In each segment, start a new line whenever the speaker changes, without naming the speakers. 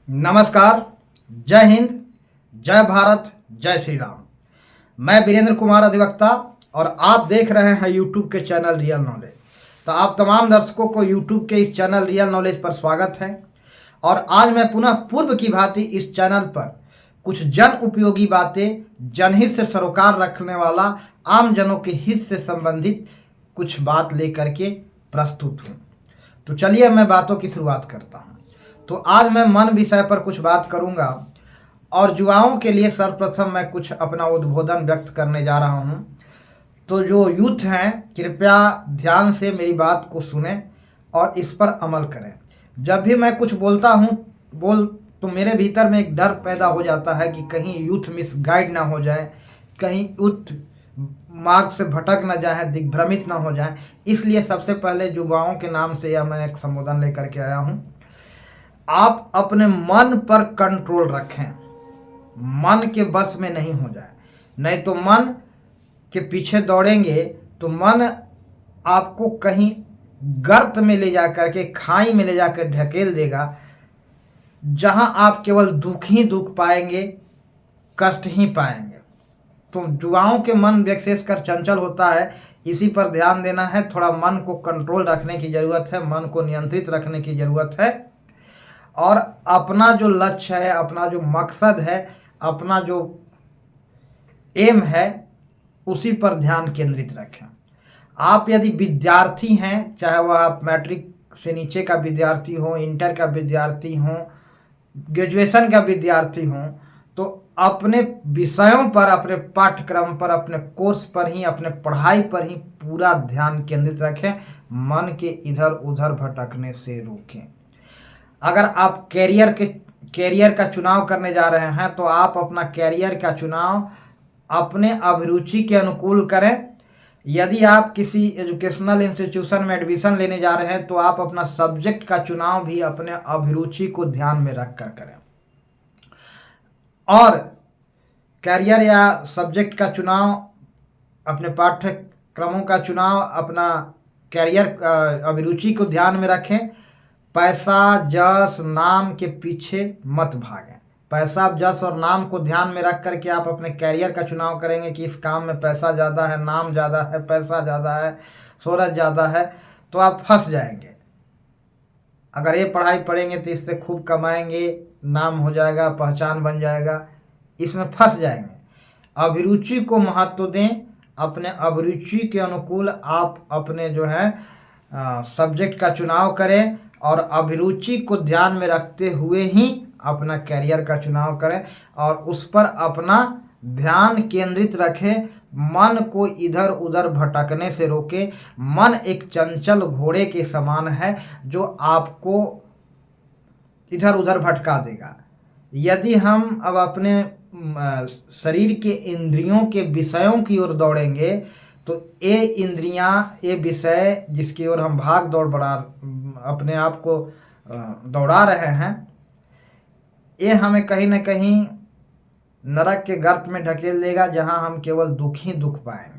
नमस्कार। जय हिंद। जय भारत। जय श्री राम। मैं वीरेंद्र कुमार अधिवक्ता और आप देख रहे हैं यूट्यूब के चैनल रियल नॉलेज। तो आप तमाम दर्शकों को यूट्यूब के इस चैनल रियल नॉलेज पर स्वागत है। और आज मैं पुनः पूर्व की भांति इस चैनल पर कुछ जन उपयोगी बातें, जनहित से सरोकार रखने वाला, आम जनों के हित से संबंधित कुछ बात लेकर के प्रस्तुत हूँ। तो चलिए मैं बातों की शुरुआत करता हूँ। तो आज मैं मन विषय पर कुछ बात करूंगा और युवाओं के लिए सर्वप्रथम मैं कुछ अपना उद्बोधन व्यक्त करने जा रहा हूं। तो जो यूथ हैं, कृपया ध्यान से मेरी बात को सुनें और इस पर अमल करें। जब भी मैं कुछ बोलता हूं तो मेरे भीतर में एक डर पैदा हो जाता है कि कहीं यूथ मिसगाइड ना हो जाए, कहीं यूथ मार्ग से भटक ना जाए, दिग्भ्रमित ना हो जाए। इसलिए सबसे पहले युवाओं के नाम से यह मैं एक संबोधन लेकर के आया हूं। आप अपने मन पर कंट्रोल रखें, मन के बस में नहीं हो जाए। नहीं तो मन के पीछे दौड़ेंगे तो मन आपको कहीं गर्त में ले जाकर के, खाई में ले जाकर ढकेल देगा, जहां आप केवल दुख ही दुख पाएंगे, कष्ट ही पाएंगे। तो युवाओं के मन विशेषकर चंचल होता है, इसी पर ध्यान देना है। थोड़ा मन को कंट्रोल रखने की ज़रूरत है, मन को नियंत्रित रखने की ज़रूरत है और अपना जो लक्ष्य है, अपना जो मकसद है, अपना जो एम है, उसी पर ध्यान केंद्रित रखें। आप यदि विद्यार्थी हैं, चाहे वह आप मैट्रिक से नीचे का विद्यार्थी हो, इंटर का विद्यार्थी हो, ग्रेजुएशन का विद्यार्थी हो, तो अपने विषयों पर, अपने पाठ्यक्रम पर, अपने कोर्स पर ही, अपने पढ़ाई पर ही पूरा ध्यान केंद्रित रखें। मन के इधर उधर भटकने से रोकें। अगर आप कैरियर का चुनाव करने जा रहे हैं तो आप अपना कैरियर का चुनाव अपने अभिरुचि के अनुकूल करें। यदि आप किसी एजुकेशनल इंस्टीट्यूशन में एडमिशन लेने जा रहे हैं तो आप अपना सब्जेक्ट का चुनाव भी अपने अभिरुचि को ध्यान में रख कर करें। और कैरियर या सब्जेक्ट का चुनाव, अपने पाठ्यक्रमों का चुनाव, अपना कैरियर अभिरुचि को ध्यान में रखें। पैसा, जस, नाम के पीछे मत भागें। पैसा, जस और नाम को ध्यान में रख करके आप अपने कैरियर का चुनाव करेंगे कि इस काम में पैसा ज़्यादा है, नाम ज़्यादा है, पैसा ज़्यादा है, शोहरत ज़्यादा है, तो आप फंस जाएंगे। अगर ये पढ़ाई पढ़ेंगे तो इससे खूब कमाएंगे, नाम हो जाएगा, पहचान बन जाएगा, इसमें फंस जाएंगे। अभिरुचि को महत्व दें। अपने अभिरुचि के अनुकूल आप अपने जो है सब्जेक्ट का चुनाव करें और अभिरुचि को ध्यान में रखते हुए ही अपना कैरियर का चुनाव करें और उस पर अपना ध्यान केंद्रित रखें। मन को इधर उधर भटकने से रोके। मन एक चंचल घोड़े के समान है जो आपको इधर उधर भटका देगा। यदि हम अब अपने शरीर के इंद्रियों के विषयों की ओर दौड़ेंगे तो ये इंद्रियां, ये विषय जिसकी ओर हम भाग दौड़ बढ़ा अपने आप को दौड़ा रहे हैं, ये हमें कहीं ना कहीं नरक के गर्त में ढकेल देगा, जहां हम केवल दुख ही दुख पाएंगे।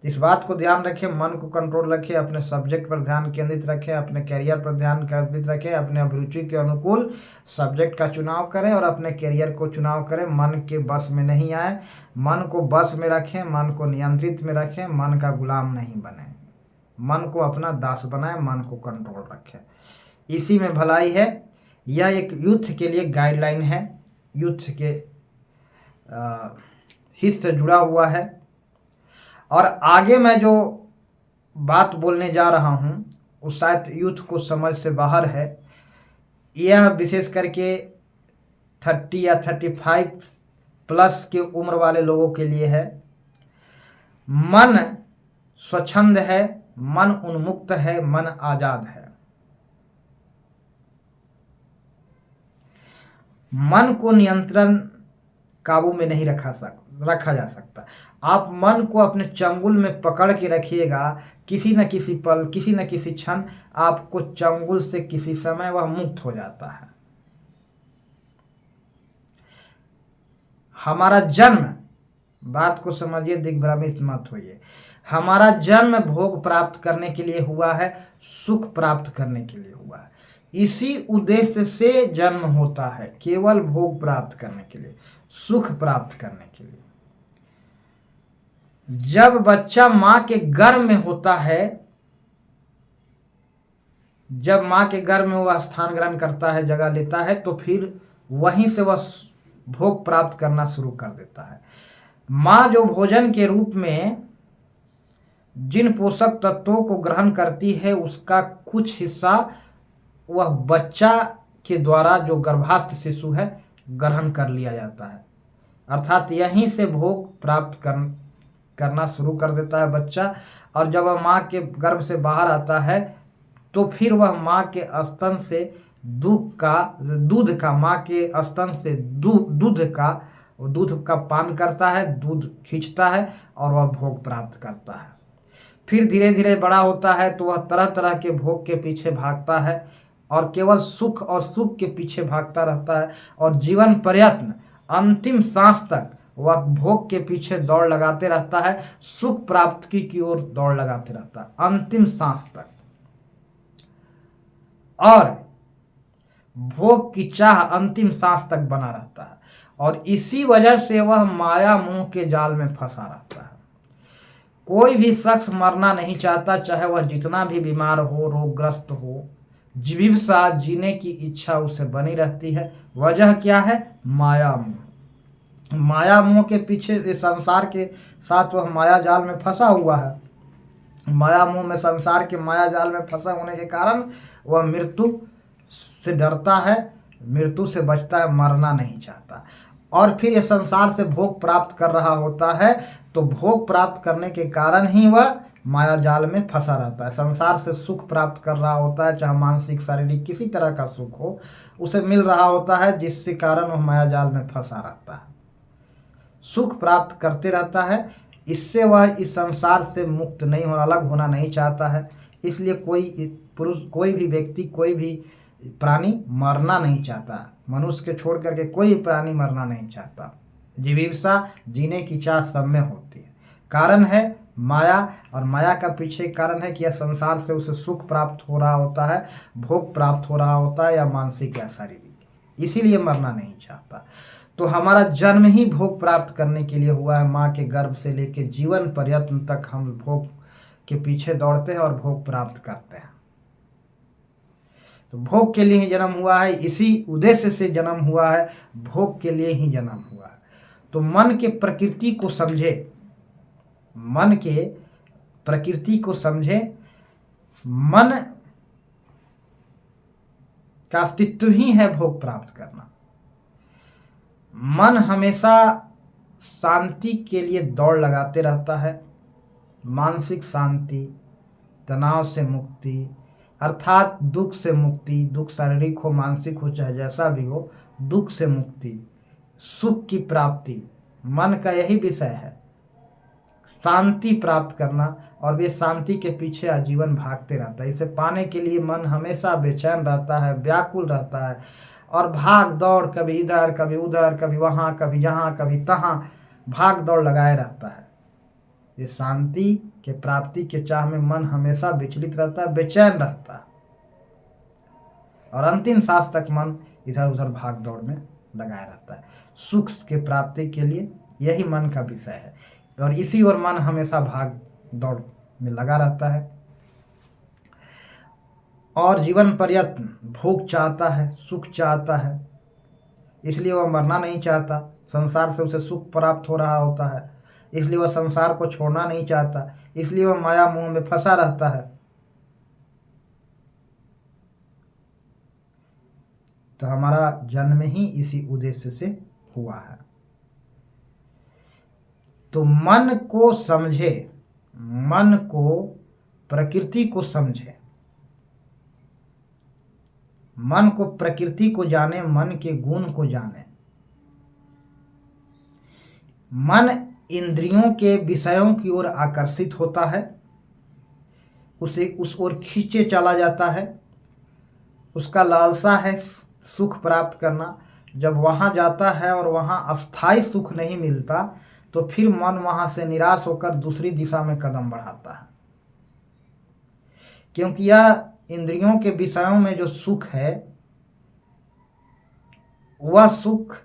इस बात को ध्यान रखें, मन को कंट्रोल रखें, अपने सब्जेक्ट पर ध्यान केंद्रित रखें, अपने कैरियर पर ध्यान केंद्रित रखें, अपने अभिरुचि के अनुकूल सब्जेक्ट का चुनाव करें और अपने कैरियर को चुनाव करें। मन के बस में नहीं आए, मन को बस में रखें, मन को नियंत्रित में रखें, मन का गुलाम नहीं बने, मन को अपना दास बनाएं, मन को कंट्रोल रखें। इसी में भलाई है। यह एक यूथ के लिए गाइडलाइन है, यूथ के हित से जुड़ा हुआ है। और आगे मैं जो बात बोलने जा रहा हूँ वो शायद यूथ को समझ से बाहर है। यह विशेष करके 30 या 35 प्लस की उम्र वाले लोगों के लिए है। मन स्वच्छंद है, मन उन्मुक्त है, मन आजाद है। मन को नियंत्रण काबू में नहीं रखा जा सकता। आप मन को अपने चंगुल में पकड़ के रखिएगा, किसी न किसी पल, किसी न किसी क्षण आपको चंगुल से किसी समय वह मुक्त हो जाता है। हमारा जन्म, बात को समझिए, दिग्भ्रमित मत होइए, हमारा जन्म भोग प्राप्त करने के लिए हुआ है, सुख प्राप्त करने के लिए हुआ है। इसी उद्देश्य से जन्म होता है, केवल भोग प्राप्त करने के लिए, सुख प्राप्त करने के लिए। जब बच्चा मां के गर्भ में होता है, जब मां के गर्भ में वह स्थान ग्रहण करता है, जगह लेता है, तो फिर वहीं से वह भोग प्राप्त करना शुरू कर देता है। मां जो भोजन के रूप में जिन पोषक तत्वों को ग्रहण करती है, उसका कुछ हिस्सा वह बच्चा के द्वारा, जो गर्भास्थ शिशु है, ग्रहण कर लिया जाता है। अर्थात यहीं से भोग प्राप्त करना शुरू कर देता है बच्चा। और जब वह माँ के गर्भ से बाहर आता है, तो फिर वह माँ के स्तन से दूध का माँ के स्तन से दूध का पान करता है, दूध खींचता है और वह भोग प्राप्त करता है। फिर धीरे धीरे बड़ा होता है तो वह तरह तरह के भोग के पीछे भागता है और केवल सुख और सुख के पीछे भागता रहता है, और जीवन पर्यंत अंतिम सांस तक वह भोग के पीछे दौड़ लगाते रहता है, सुख प्राप्ति की ओर दौड़ लगाते रहता है अंतिम सांस तक। और भोग की चाह अंतिम सांस तक बना रहता है, और इसी वजह से वह माया मोह के जाल में फंसा रहता है। कोई भी शख्स मरना नहीं चाहता, चाहे वह जितना भी बीमार हो, रोगग्रस्त हो। जिज्ञासा, जीने की इच्छा उसे बनी रहती है। वजह क्या है? माया मोह। माया मोह के पीछे, इस संसार के साथ वह माया जाल में फंसा हुआ है। माया मोह में, संसार के माया जाल में फंसा होने के कारण वह मृत्यु से डरता है, मृत्यु से बचता है, मरना नहीं चाहता। और फिर यह संसार से भोग प्राप्त कर रहा होता है, तो भोग प्राप्त करने के कारण ही वह माया जाल में फंसा रहता है। संसार से सुख प्राप्त कर रहा होता है, चाहे मानसिक शारीरिक किसी तरह का सुख हो, उसे मिल रहा होता है, जिसके कारण वह माया जाल में फंसा रहता है, सुख प्राप्त करते रहता है। इससे वह इस संसार से मुक्त नहीं होना, अलग होना नहीं चाहता है। इसलिए कोई पुरुष, कोई भी व्यक्ति, कोई भी प्राणी मरना नहीं चाहता। मनुष्य के छोड़ करके कोई प्राणी मरना नहीं चाहता। जिज्ञासा, जीने की चाह सब में होती है। कारण है माया, और माया का पीछे कारण है कि यह संसार से उसे सुख प्राप्त हो रहा होता है, भोग प्राप्त हो रहा होता है, या मानसिक या शारीरिक, इसीलिए मरना नहीं चाहता। तो हमारा जन्म ही भोग प्राप्त करने के लिए हुआ है। माँ के गर्भ से लेकर जीवन पर्यंत तक हम भोग के पीछे दौड़ते हैं और भोग प्राप्त करते हैं। तो भोग के लिए ही जन्म हुआ है, इसी उद्देश्य से जन्म हुआ है, भोग के लिए ही जन्म हुआ है। तो मन के प्रकृति को समझे, मन के प्रकृति को समझे। मन का अस्तित्व ही है भोग प्राप्त करना। मन हमेशा शांति के लिए दौड़ लगाते रहता है, मानसिक शांति, तनाव से मुक्ति, अर्थात दुख से मुक्ति, दुख शारीरिक हो, मानसिक हो, चाहे जैसा भी हो, दुख से मुक्ति, सुख की प्राप्ति, मन का यही विषय है, शांति प्राप्त करना। और वे शांति के पीछे आजीवन भागते रहता है। इसे पाने के लिए मन हमेशा बेचैन रहता है, व्याकुल रहता है, और भाग दौड़, कभी इधर कभी उधर, कभी वहाँ कभी यहाँ कभी तहाँ, भाग दौड़ लगाए रहता है। ये शांति के प्राप्ति के चाह में मन हमेशा विचलित रहता है, बेचैन रहता है, और अंतिम सांस तक मन इधर उधर भाग दौड़ में लगाया रहता है। सुख के प्राप्ति के लिए यही मन का विषय है, और इसी ओर मन हमेशा भाग दौड़ में लगा रहता है, और जीवन पर्यंत भोग चाहता है, सुख चाहता है। इसलिए वह मरना नहीं चाहता। संसार से उसे सुख प्राप्त हो रहा होता है, इसलिए वह संसार को छोड़ना नहीं चाहता। इसलिए वह माया मोह में फंसा रहता है। तो हमारा जन्म ही इसी उद्देश्य से हुआ है। तो मन को समझे, मन को, प्रकृति को समझे, मन को, प्रकृति को जाने, मन के गुण को जाने। मन इंद्रियों के विषयों की ओर आकर्षित होता है, उसे उस ओर खींचे चला जाता है। उसका लालसा है सुख प्राप्त करना। जब वहाँ जाता है और वहाँ अस्थायी सुख नहीं मिलता, तो फिर मन वहाँ से निराश होकर दूसरी दिशा में कदम बढ़ाता है, क्योंकि यह इंद्रियों के विषयों में जो सुख है वह सुख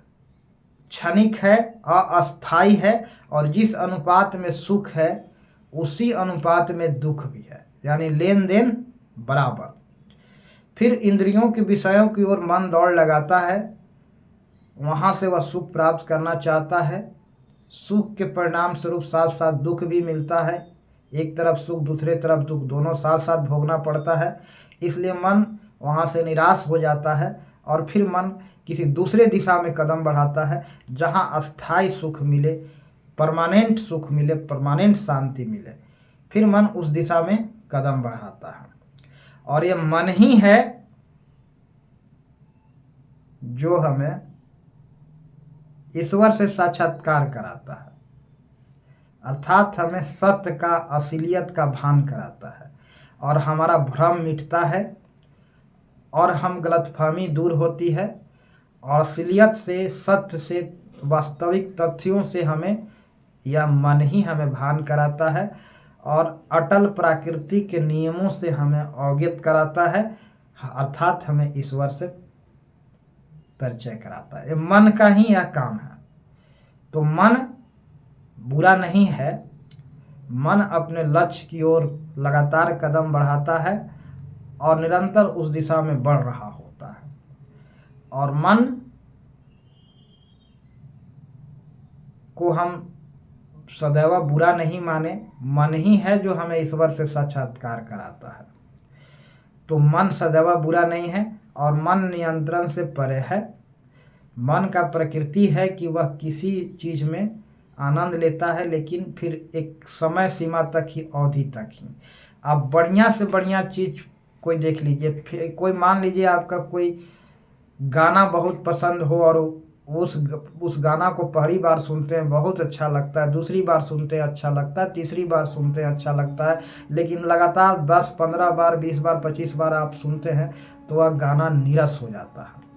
क्षणिक है, अस्थाई है, और जिस अनुपात में सुख है उसी अनुपात में दुख भी है, यानी लेन देन बराबर। फिर इंद्रियों के विषयों की ओर मन दौड़ लगाता है, वहाँ से वह सुख प्राप्त करना चाहता है। सुख के परिणाम स्वरूप साथ साथ दुख भी मिलता है, एक तरफ सुख दूसरे तरफ दुख, दोनों साथ साथ भोगना पड़ता है। इसलिए मन वहाँ से निराश हो जाता है और फिर मन किसी दूसरे दिशा में कदम बढ़ाता है जहाँ अस्थाई सुख मिले, परमानेंट सुख मिले, परमानेंट शांति मिले। फिर मन उस दिशा में कदम बढ़ाता है। और ये मन ही है जो हमें ईश्वर से साक्षात्कार कराता है, अर्थात हमें सत्य का, असलियत का भान कराता है और हमारा भ्रम मिटता है और हम गलतफहमी दूर होती है और असलियत से, सत्य से, वास्तविक तथ्यों से हमें यह मन ही हमें भान कराता है और अटल प्रकृति के नियमों से हमें अवगत कराता है, अर्थात हमें ईश्वर से परिचय कराता है। ये मन का ही यह काम है। तो मन बुरा नहीं है, मन अपने लक्ष्य की ओर लगातार कदम बढ़ाता है और निरंतर उस दिशा में बढ़ रहा होता है। और मन को हम सदैव बुरा नहीं माने, मन ही है जो हमें ईश्वर से साक्षात्कार कराता है। तो मन सदैव बुरा नहीं है और मन नियंत्रण से परे है। मन का प्रकृति है कि वह किसी चीज़ में आनंद लेता है, लेकिन फिर एक समय सीमा तक ही, अवधि तक ही। आप बढ़िया से बढ़िया चीज़ कोई देख लीजिए, फिर कोई मान लीजिए आपका कोई गाना बहुत पसंद हो और उस गाना को पहली बार सुनते हैं बहुत अच्छा लगता है, दूसरी बार सुनते हैं अच्छा लगता है, तीसरी बार सुनते हैं अच्छा लगता है, लेकिन लगातार 10, 15 बार, 20 बार, 25 बार आप सुनते हैं तो वह गाना नीरस हो जाता है।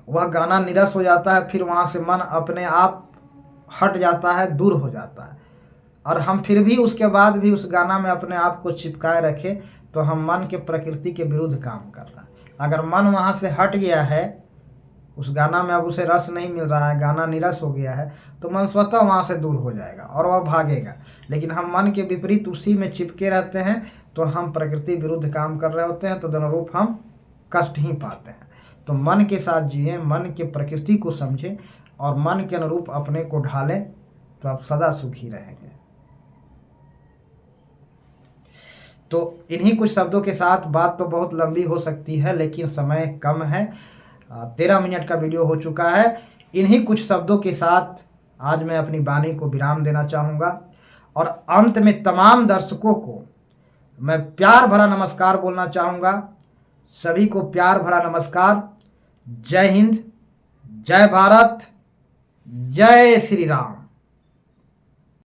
वह गाना नीरस हो जाता है, फिर वहाँ से मन अपने आप हट जाता है, दूर हो जाता है। और हम फिर भी उसके बाद भी उस गाना में अपने आप को चिपकाए रखें तो हम मन के प्रकृति के विरुद्ध काम कर रहे हैं। अगर मन वहाँ से हट गया है, उस गाना में अब उसे रस नहीं मिल रहा है, गाना नीरस हो गया है, तो मन स्वतः वहाँ से दूर हो जाएगा और वह भागेगा। लेकिन हम मन के विपरीत उसी में चिपके रहते हैं तो हम प्रकृति विरुद्ध काम कर रहे होते हैं, तो दोनों रूप हम कष्ट ही पाते हैं। तो मन के साथ जिए, मन के प्रकृति को समझें और मन के अनुरूप अपने को ढालें तो आप सदा सुखी रहेंगे। तो इन्हीं कुछ शब्दों के साथ, बात तो बहुत लंबी हो सकती है लेकिन समय कम है, 13 मिनट का वीडियो हो चुका है। इन्हीं कुछ शब्दों के साथ आज मैं अपनी वाणी को विराम देना चाहूँगा और अंत में तमाम दर्शकों को मैं प्यार भरा नमस्कार बोलना चाहूँगा। सभी को प्यार भरा नमस्कार। जय हिंद, जय भारत, जय श्री राम।